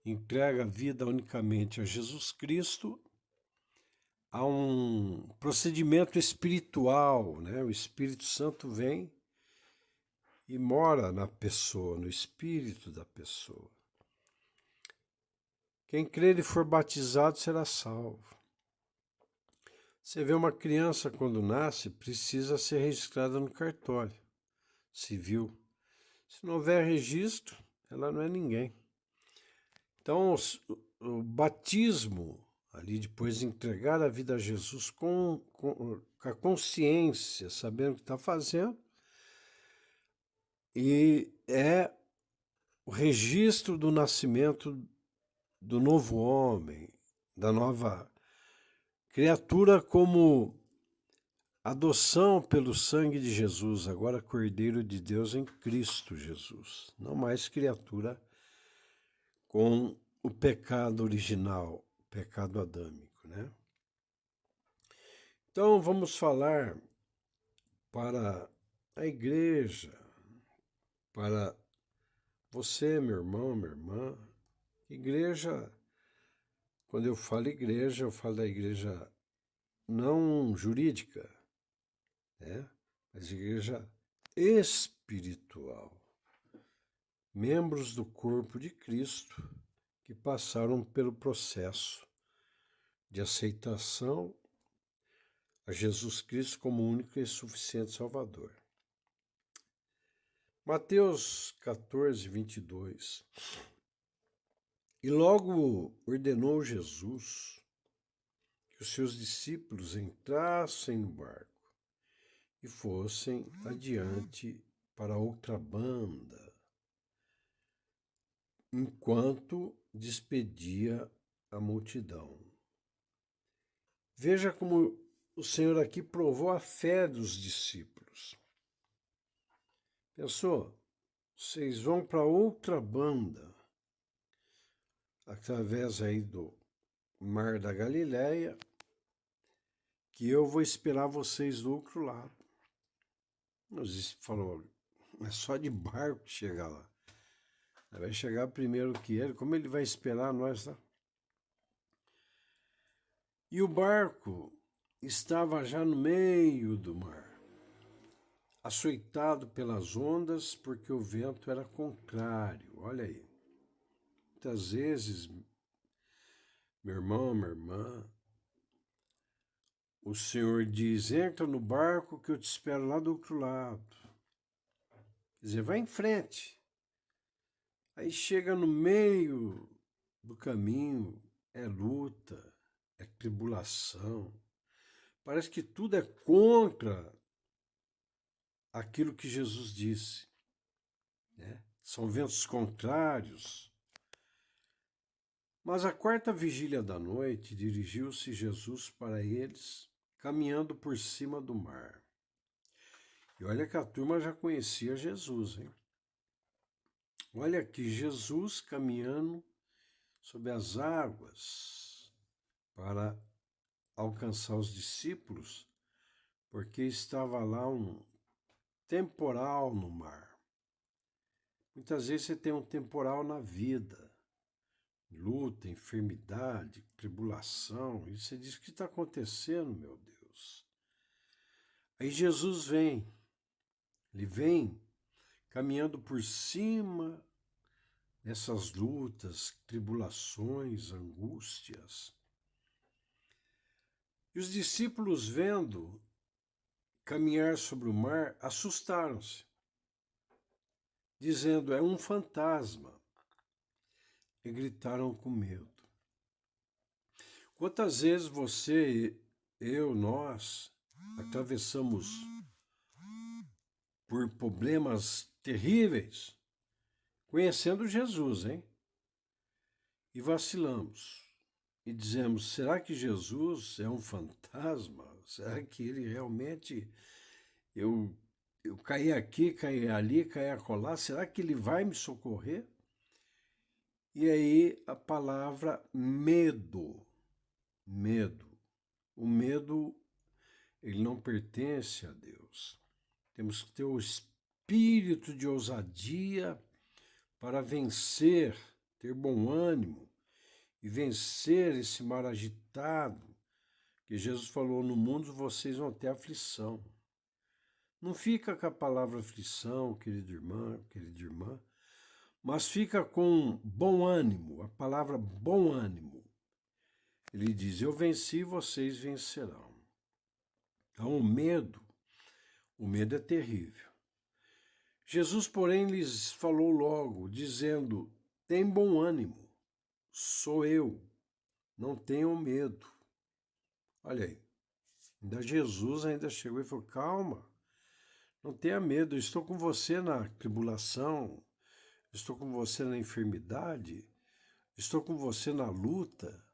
entrega a vida unicamente a Jesus Cristo, há um procedimento espiritual, né? O Espírito Santo vem e mora na pessoa, no espírito da pessoa. Quem crer e for batizado será salvo. Você vê uma criança quando nasce, precisa ser registrada no cartório civil. Se não houver registro, ela não é ninguém. Então, o batismo, ali depois de entregar a vida a Jesus com a consciência, sabendo o que está fazendo, e é o registro do nascimento do novo homem, da nova criatura como adoção pelo sangue de Jesus, agora Cordeiro de Deus em Cristo Jesus, não mais criatura com o pecado original, o pecado adâmico, né? Então vamos falar para a igreja, para você, meu irmão, minha irmã. Igreja, quando eu falo da igreja não jurídica, né? Mas igreja espiritual. Membros do corpo de Cristo que passaram pelo processo de aceitação a Jesus Cristo como único e suficiente Salvador. Mateus 14, 22. E logo ordenou Jesus que os seus discípulos entrassem no barco e fossem adiante para outra banda, enquanto despedia a multidão. Veja como o Senhor aqui provou a fé dos discípulos. Pensou? Vocês vão para outra banda, através aí do Mar da Galileia, que eu vou esperar vocês do outro lado. Os discípulos falaram, é só de barco chegar lá. Vai chegar primeiro que ele, como ele vai esperar nós, tá? E o barco estava já no meio do mar, açoitado pelas ondas, porque o vento era contrário. Olha aí. Muitas vezes, meu irmão, minha irmã, o Senhor diz, entra no barco que eu te espero lá do outro lado. Quer dizer, vai em frente. Aí chega no meio do caminho, é luta, é tribulação. Parece que tudo é contra aquilo que Jesus disse, né? São ventos contrários. Mas à quarta vigília da noite, dirigiu-se Jesus para eles, caminhando por cima do mar. E olha que a turma já conhecia Jesus, hein? Olha aqui, Jesus caminhando sobre as águas para alcançar os discípulos, porque estava lá um temporal no mar. Muitas vezes você tem um temporal na vida, luta, enfermidade, tribulação, e você diz, o que está acontecendo, meu Deus? Aí Jesus vem, ele vem caminhando por cima dessas lutas, tribulações, angústias. E os discípulos, vendo caminhar sobre o mar, assustaram-se, dizendo, é um fantasma, e gritaram com medo. Quantas vezes você, eu, nós, atravessamos por problemas terríveis, conhecendo Jesus, hein? E vacilamos. E dizemos, será que Jesus é um fantasma? Será que ele realmente, eu caí aqui, caí ali, caí acolá, será que ele vai me socorrer? E aí a palavra medo, medo. O medo, ele não pertence a Deus. Temos que ter o espírito de ousadia para vencer ter bom ânimo e vencer esse mar agitado, que Jesus falou, no mundo vocês vão ter aflição. Não fica com a palavra aflição, querido irmão, querida irmã, mas fica com bom ânimo, a palavra bom ânimo. Ele diz, eu venci, vocês vencerão. Então o medo é terrível. Jesus, porém, lhes falou logo, dizendo, tem bom ânimo, sou eu, não tenham medo. Olha aí, Jesus ainda chegou e falou, calma, não tenha medo, eu estou com você na tribulação, estou com você na enfermidade, estou com você na luta,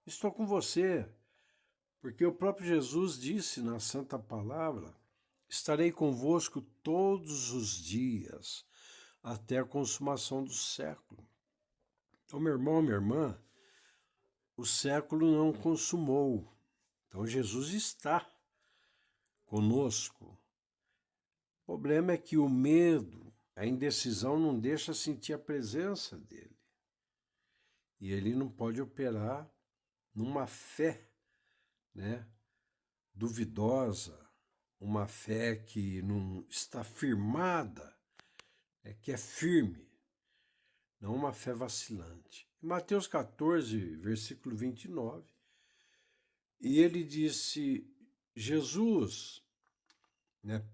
estou com você, porque o próprio Jesus disse na Santa Palavra, estarei convosco todos os dias, até a consumação do século. Então, meu irmão, minha irmã, o século não consumou. Então, Jesus está conosco. O problema é que o medo, a indecisão não deixa sentir a presença dele. E ele não pode operar numa fé, duvidosa, uma fé que não está firmada, que é firme, não uma fé vacilante. Em Mateus 14, versículo 29, e ele disse, Jesus,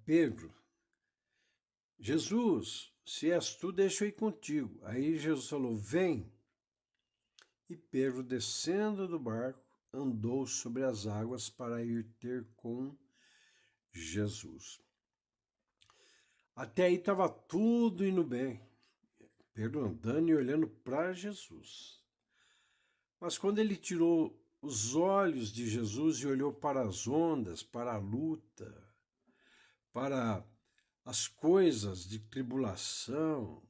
Pedro, Jesus, se és tu, deixa eu ir contigo. Aí Jesus falou, vem. E Pedro, descendo do barco, andou sobre as águas para ir ter com Jesus. Até aí estava tudo indo bem. Pedro andando e olhando para Jesus. Mas quando ele tirou os olhos de Jesus e olhou para as ondas, para a luta, para as coisas de tribulação,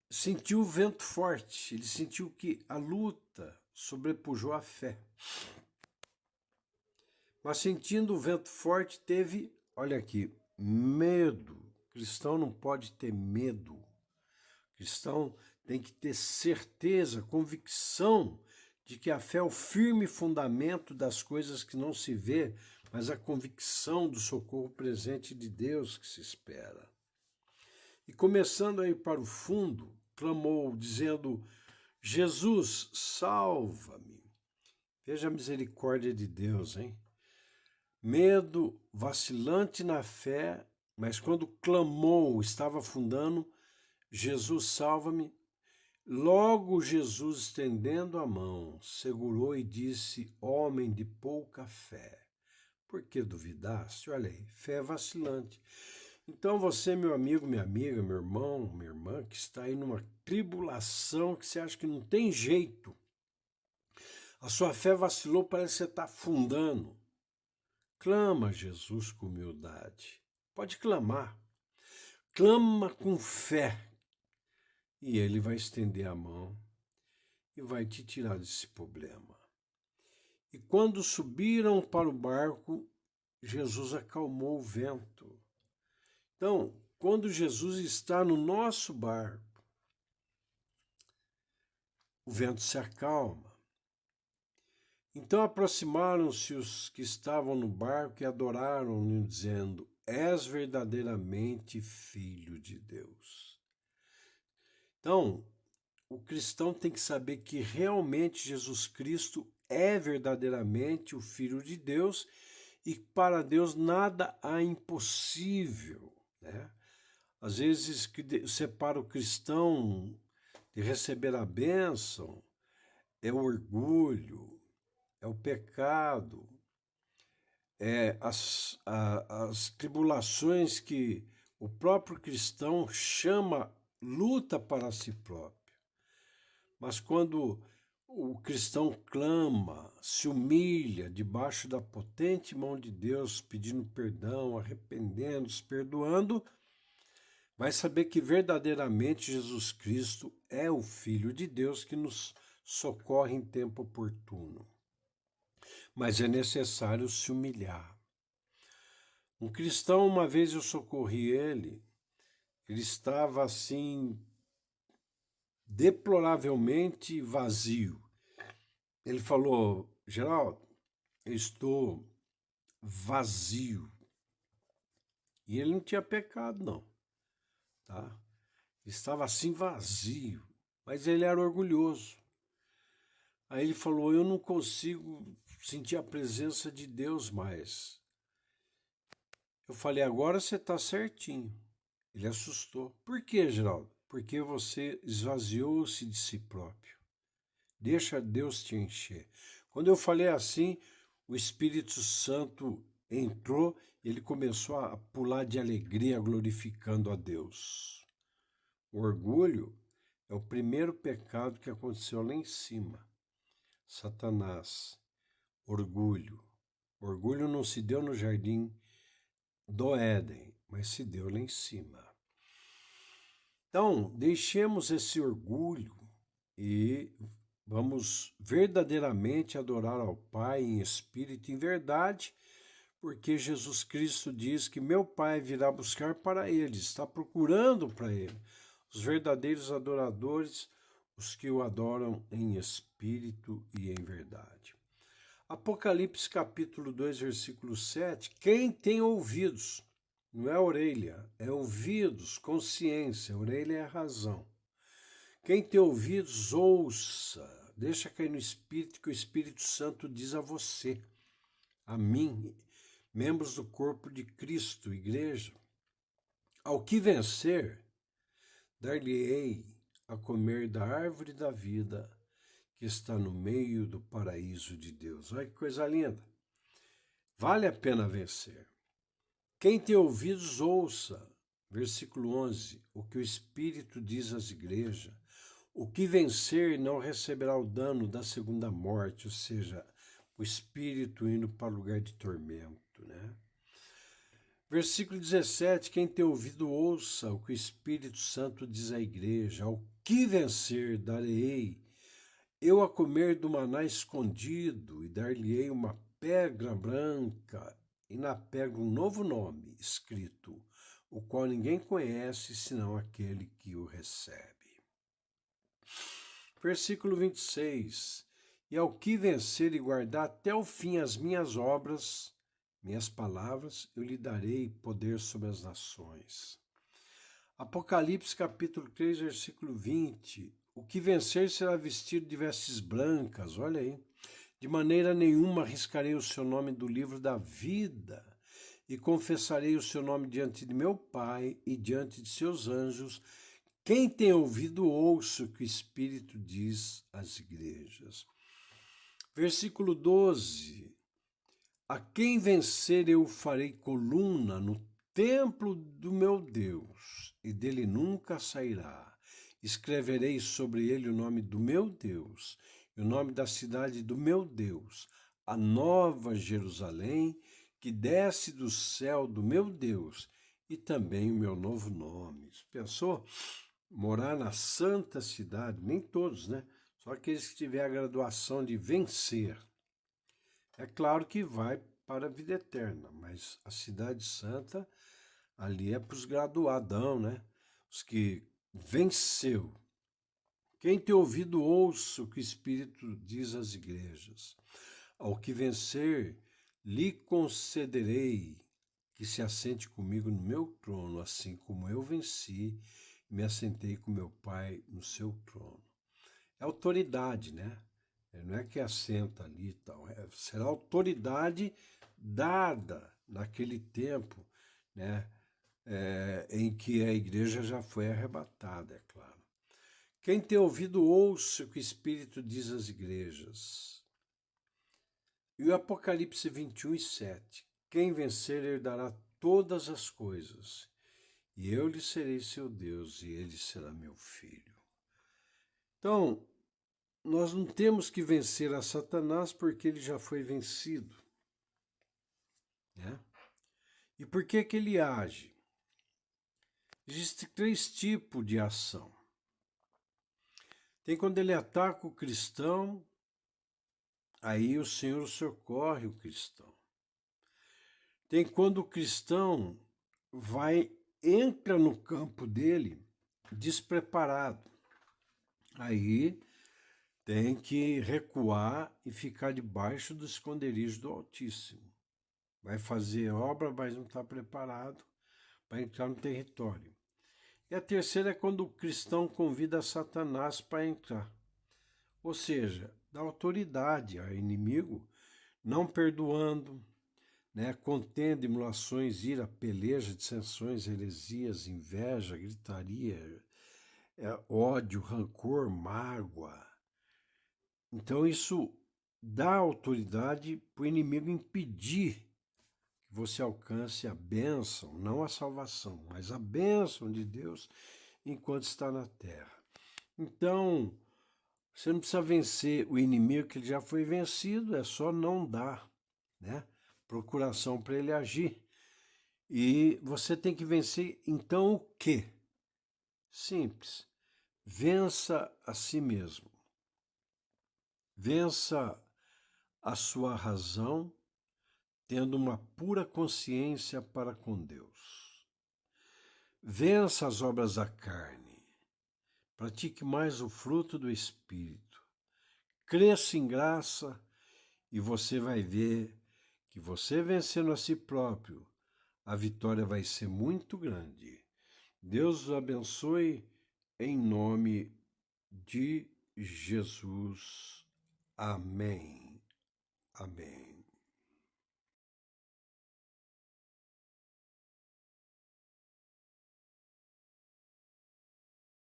sentiu o vento forte, ele sentiu que a luta sobrepujou a fé. Mas sentindo o vento forte, teve, olha aqui, medo. O cristão não pode ter medo. O cristão tem que ter certeza, convicção de que a fé é o firme fundamento das coisas que não se vê, mas a convicção do socorro presente de Deus que se espera. E começando a ir para o fundo, clamou, dizendo, Jesus, salva-me. Veja a misericórdia de Deus, hein? Medo, vacilante na fé, mas quando clamou, estava afundando, Jesus, salva-me. Logo Jesus, estendendo a mão, segurou e disse, homem de pouca fé, por que duvidaste? Olha aí, fé vacilante. Então você, meu amigo, minha amiga, meu irmão, minha irmã, que está aí numa tribulação, que você acha que não tem jeito, a sua fé vacilou, parece que você está afundando. Clama a Jesus com humildade. Pode clamar. Clama com fé. E ele vai estender a mão e vai te tirar desse problema. E quando subiram para o barco, Jesus acalmou o vento. Então, quando Jesus está no nosso barco, o vento se acalma. Então aproximaram-se os que estavam no barco e adoraram-no, dizendo, és verdadeiramente Filho de Deus. Então, o cristão tem que saber que realmente Jesus Cristo é verdadeiramente o Filho de Deus e para Deus nada há impossível, Às vezes, que separa o cristão de receber a bênção é o orgulho, é o pecado, as tribulações que o próprio cristão chama luta para si próprio. Mas quando o cristão clama, se humilha debaixo da potente mão de Deus, pedindo perdão, arrependendo-se, perdoando, vai saber que verdadeiramente Jesus Cristo é o Filho de Deus que nos socorre em tempo oportuno. Mas é necessário se humilhar. Um cristão, uma vez eu socorri ele estava assim, deploravelmente vazio. Ele falou: Geraldo, eu estou vazio. E ele não tinha pecado, não, tá? Estava assim vazio, mas ele era orgulhoso. Aí ele falou: eu não consigo sentir a presença de Deus mais. Eu falei: agora você está certinho. Ele assustou. Por quê, Geraldo? Porque você esvaziou-se de si próprio. Deixa Deus te encher. Quando eu falei assim, o Espírito Santo entrou, ele começou a pular de alegria, glorificando a Deus. O orgulho é o primeiro pecado que aconteceu lá em cima. Satanás, orgulho. Orgulho não se deu no jardim do Éden, mas se deu lá em cima. Então, deixemos esse orgulho e vamos verdadeiramente adorar ao Pai em espírito e em verdade, porque Jesus Cristo diz que meu Pai virá buscar para ele, está procurando para ele. Os verdadeiros adoradores, os que o adoram em espírito e em verdade. Apocalipse capítulo 2, versículo 7. Quem tem ouvidos, não é orelha, é ouvidos, consciência, orelha é a razão. Quem tem ouvidos, ouça, deixa cair no Espírito, que o Espírito Santo diz a você, a mim, membros do corpo de Cristo, igreja. Ao que vencer, dar-lhe-ei a comer da árvore da vida que está no meio do paraíso de Deus. Olha que coisa linda. Vale a pena vencer. Quem tem ouvidos, ouça. Versículo 11. O que o Espírito diz às igrejas. O que vencer não receberá o dano da segunda morte, ou seja, o Espírito indo para o lugar de tormento, né? Versículo 17, quem tem ouvido ouça o que o Espírito Santo diz à igreja, ao que vencer darei eu a comer do maná escondido e dar-lhe-ei uma pedra branca e na pedra um novo nome escrito, o qual ninguém conhece senão aquele que o recebe. Versículo 26, e ao que vencer e guardar até o fim as minhas obras, minhas palavras, eu lhe darei poder sobre as nações. Apocalipse capítulo 3, versículo 20. O que vencer será vestido de vestes brancas, olha aí. De maneira nenhuma arriscarei o seu nome do livro da vida e confessarei o seu nome diante de meu Pai e diante de seus anjos. Quem tem ouvido, ouça o que o Espírito diz às igrejas. Versículo 12. A quem vencer eu farei coluna no templo do meu Deus, e dele nunca sairá. Escreverei sobre ele o nome do meu Deus, e o nome da cidade do meu Deus, a nova Jerusalém, que desce do céu do meu Deus, e também o meu novo nome. Pensou? Morar na santa cidade, nem todos, né? Só aqueles que tiverem a graduação de vencer. É claro que vai para a vida eterna, mas a cidade santa ali é para os graduadão, né? Os que venceu. Quem tem ouvido, ouça o que o Espírito diz às igrejas. Ao que vencer, lhe concederei que se assente comigo no meu trono, assim como eu venci e me assentei com meu Pai no seu trono. É autoridade, né? Não é que assenta ali e tal, será autoridade dada naquele tempo, né? Em que a igreja já foi arrebatada, é claro. Quem tem ouvido, ouça o que o Espírito diz às igrejas. E o Apocalipse 21, 7. Quem vencer herdará todas as coisas, e eu lhe serei seu Deus, e ele será meu filho. Então, nós não temos que vencer a Satanás porque ele já foi vencido, né? E por que que ele age? Existem 3 tipos de ação. Tem quando ele ataca o cristão, aí o Senhor socorre o cristão. Tem quando o cristão entra no campo dele despreparado. Aí tem que recuar e ficar debaixo do esconderijo do Altíssimo. Vai fazer obra, mas não está preparado para entrar no território. E a terceira é quando o cristão convida Satanás para entrar. Ou seja, dá autoridade ao inimigo, não perdoando, contendo emulações, ira, peleja, dissensões, heresias, inveja, gritaria, ódio, rancor, mágoa. Então isso dá autoridade para o inimigo impedir que você alcance a bênção, não a salvação, mas a bênção de Deus enquanto está na terra. Então, você não precisa vencer o inimigo que ele já foi vencido, é só não dar, procuração para ele agir. E você tem que vencer, então, o quê? Simples. Vença a si mesmo. Vença a sua razão, tendo uma pura consciência para com Deus. Vença as obras da carne. Pratique mais o fruto do Espírito. Cresça em graça e você vai ver que você vencendo a si próprio, a vitória vai ser muito grande. Deus os abençoe em nome de Jesus. Amém. Amém.